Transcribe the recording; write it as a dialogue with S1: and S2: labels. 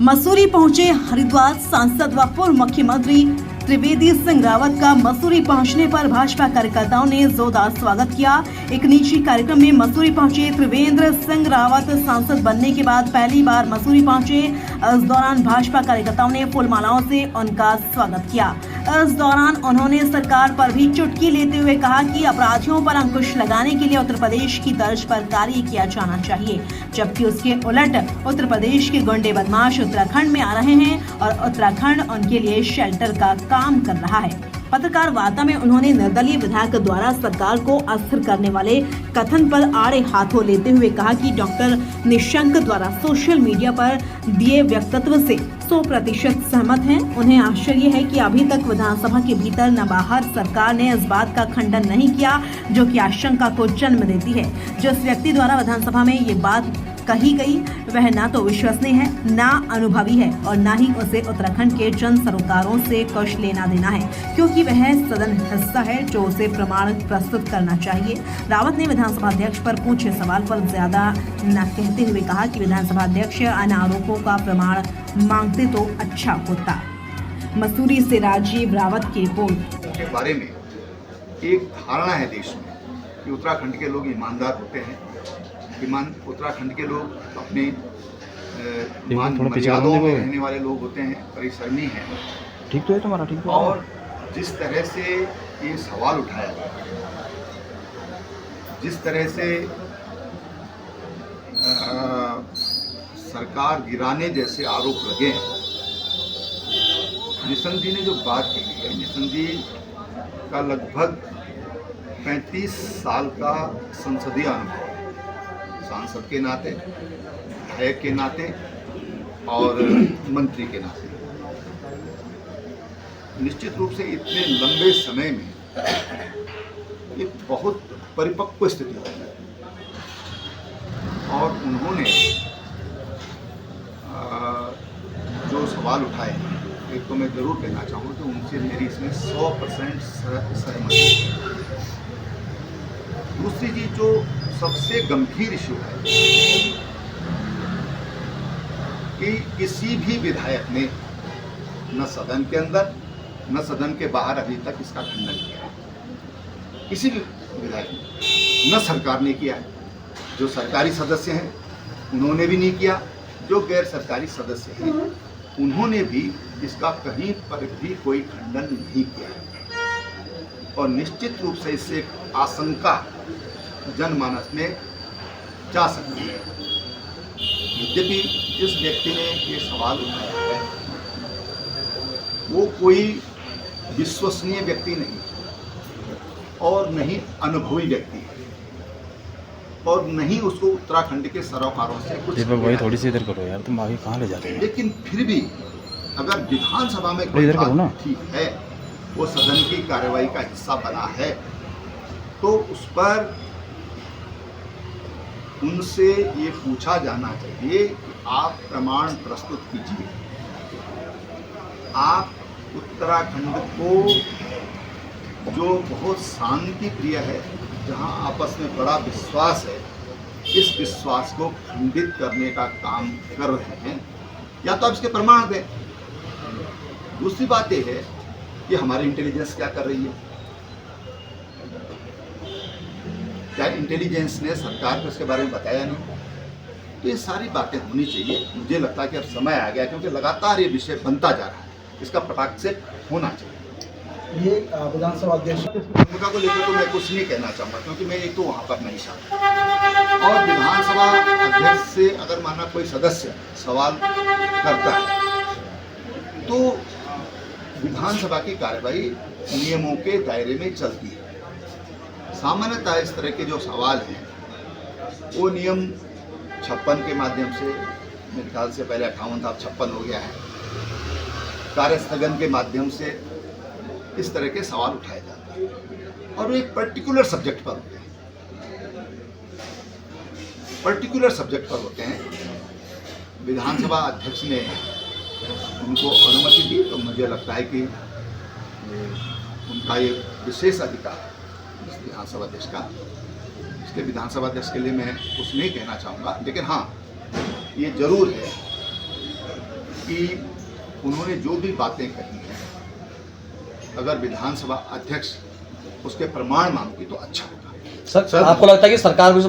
S1: मसूरी पहुंचे हरिद्वार सांसद व पूर्व मुख्यमंत्री त्रिवेंद्र सिंह रावत का मसूरी पहुंचने पर भाजपा कार्यकर्ताओं ने जोरदार स्वागत किया। एक निजी कार्यक्रम में मसूरी पहुंचे त्रिवेंद्र सिंह रावत सांसद बनने के बाद पहली बार मसूरी पहुंचे। इस दौरान भाजपा कार्यकर्ताओं ने फूलमालाओं से उनका स्वागत किया। इस दौरान उन्होंने सरकार पर भी चुटकी लेते हुए कहा कि अपराधियों पर अंकुश लगाने के लिए उत्तर प्रदेश की तर्ज पर कार्य किया जाना चाहिए, जबकि उसके उलट उत्तर प्रदेश के गुंडे बदमाश उत्तराखंड में आ रहे हैं और उत्तराखंड उनके लिए शेल्टर का काम कर रहा है। पत्रकार वार्ता में उन्होंने निर्दलीय विधायक द्वारा सरकार को अस्थिर करने वाले कथन पर आड़े हाथों लेते हुए कहा कि डॉक्टर निशंक द्वारा सोशल मीडिया पर दिए वक्तव्य से 100% सहमत हैं। उन्हें आश्चर्य है कि अभी तक विधानसभा के भीतर न बाहर सरकार ने इस बात का खंडन नहीं किया, जो कि आशंका को जन्म देती है। जिस व्यक्ति द्वारा विधानसभा में ये बात कही गई वह ना तो विश्वसनीय है, ना अनुभवी है और ना ही उसे उत्तराखंड के जन सरोकारों से कुछ लेना देना है, क्योंकि वह सदन हिस्सा है जो उसे प्रमाण प्रस्तुत करना चाहिए। रावत ने विधानसभा अध्यक्ष पर पूछे सवाल पर ज्यादा न कहते हुए कहा कि विधानसभा अध्यक्ष अन्य आरोपों का प्रमाण मांगते तो अच्छा होता। मसूरी से राजीव रावत की रिपोर्ट।
S2: के बारे में एक धारणा है देश में कि उत्तराखंड के लोग ईमानदार होते हैं। उत्तराखंड के लोग अपने मर्यादाओं में रहने वाले लोग होते हैं, परिश्रमी हैं।
S3: ठीक तो है तुम्हारा, ठीक तो है।
S2: और जिस तरह से ये सवाल उठाया गया, जिस तरह से सरकार गिराने जैसे आरोप लगे हैं, निशंक जी ने जो बात की है, निशंक जी का लगभग 35 साल का संसदीय अनुभव, सांसद के नाते, विधायक के नाते और मंत्री के नाते, निश्चित रूप से इतने लंबे समय में एक बहुत परिपक्व स्थिति है। और उन्होंने जो सवाल उठाए, एक तो मैं जरूर कहना चाहूँगा कि उनसे मेरी इसमें 100% सहमति है। दूसरी चीज जो सबसे गंभीर इशू है कि किसी भी विधायक ने न सदन के अंदर न सदन के बाहर अभी तक इसका खंडन किया है। किसी भी विधायक ने, न सरकार ने किया है। जो सरकारी सदस्य हैं उन्होंने भी नहीं किया, जो गैर सरकारी सदस्य हैं उन्होंने भी इसका कहीं पर भी कोई खंडन नहीं किया है। और निश्चित रूप से इससे एक आशंका जनमानस में जा सकती है। यद्यपि जिस व्यक्ति ने ये सवाल उठाया है वो कोई विश्वसनीय व्यक्ति नहीं और नहीं अनुभवी व्यक्ति है और नहीं उसको उत्तराखंड के सरोकारों से कुछ
S3: वही थोड़ी सी इधर करो यार, तुम आगे कहाँ ले जा रहे हो।
S2: लेकिन फिर भी अगर विधानसभा में कोई बात ठीक है, वो सदन की कार्रवाई का हिस्सा बना है, तो उस पर उनसे ये पूछा जाना चाहिए कि आप प्रमाण प्रस्तुत कीजिए। आप उत्तराखंड को जो बहुत शांति प्रिय है, जहां आपस में बड़ा विश्वास है, इस विश्वास को खंडित करने का काम कर रहे हैं, या तो आप इसके प्रमाण दें। दूसरी बात यह है कि हमारी इंटेलिजेंस क्या कर रही है। क्या इंटेलिजेंस ने सरकार को इसके बारे में बताया नहीं? तो ये सारी बातें होनी चाहिए। मुझे लगता है कि अब समय आ गया, क्योंकि लगातार ये विषय बनता जा रहा है, इसका पटाख से होना चाहिए।
S4: ये विधानसभा अध्यक्ष
S2: भूमिका को लेकर तो मैं कुछ नहीं कहना चाहूँगा, क्योंकि मैं एक तो वहाँ पर नहीं था। और विधानसभा अध्यक्ष से अगर माना कोई सदस्य सवाल करता है तो विधानसभा की कार्रवाई नियमों के दायरे में चलती है। सामान्यतः इस तरह के जो सवाल हैं वो नियम 56 के माध्यम से, मेरे ख्याल से पहले 58 था, 56 हो गया है, कार्यस्थगन के माध्यम से इस तरह के सवाल उठाए जाते हैं और वो एक पर्टिकुलर सब्जेक्ट पर होते हैं, पर्टिकुलर सब्जेक्ट पर होते हैं। विधानसभा अध्यक्ष ने उनको अनुमति दी तो मुझे लगता है कि उनका ये विशेष अधिकार विधानसभा अध्यक्ष का, इसलिए विधानसभा अध्यक्ष के लिए मैं कुछ नहीं कहना चाहूँगा। लेकिन हाँ, ये जरूर है कि उन्होंने जो भी बातें कही हैं, अगर विधानसभा अध्यक्ष उसके प्रमाण मांगे तो अच्छा होगा।
S5: सर आपको लगता है कि सरकार भी